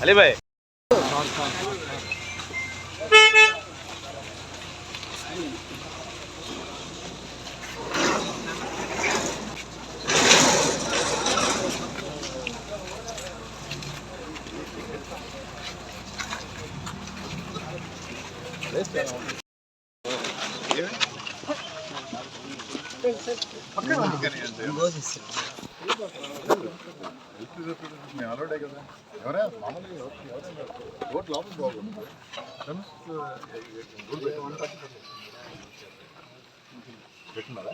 अली भाई ఆల్రెడీ కదా ఎవరైనా మామూలుగా ఓట్ లోపల బాగుంది పెట్టున్నారా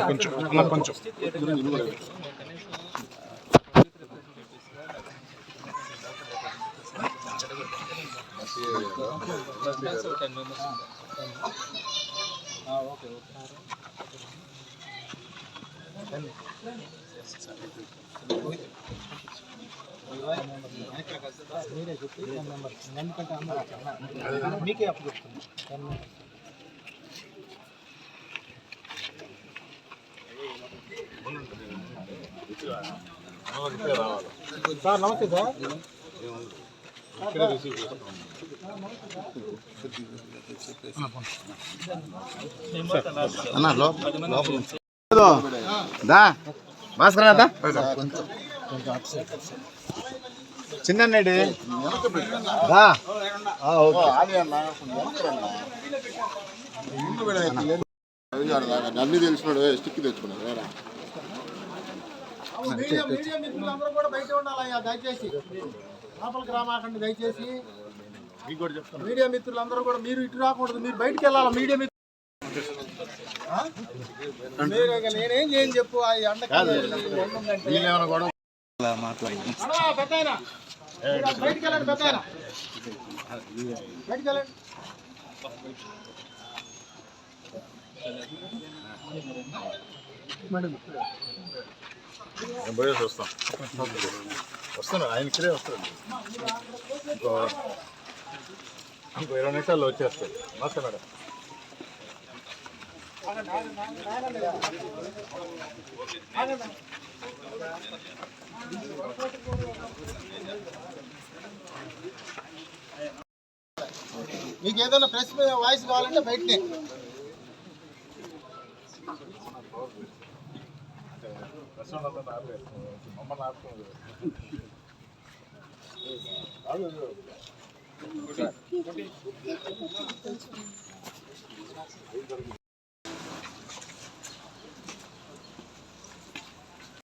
కొంచెం కొంచెం మీకే అప్పు చెప్తున్నా. సార్ నమస్తే సార్. చిన్నడి అన్ని తెలిసినాడు స్టిక్ తెచ్చుకున్నాడు వేరే మీడియా మిత్రులందరూ కూడా బయట ఉండాలయ్యా దయచేసి, లోపలికి రామాకండి దయచేసి. మీడియా మిత్రులందరూ కూడా మీరు ఇటు రాకూడదు, మీరు బయటికి వెళ్ళాలి. మీడియా మిత్రులు నేనేం చేయని చెప్పు. బయటికి వెళ్ళండి, పెద్ద బయటికి వెళ్ళండి. నేను పోయేసి వస్తాను ఆయన ఇక్కడే వస్తాడు. ఇంకో 20 నిమిషాల్లో వచ్చేస్తాడు. నమస్తే మేడం. మీకు ఏదైనా ప్రెస్ వాయిస్ కావాలంటే బయటనే. మమ్మల్ని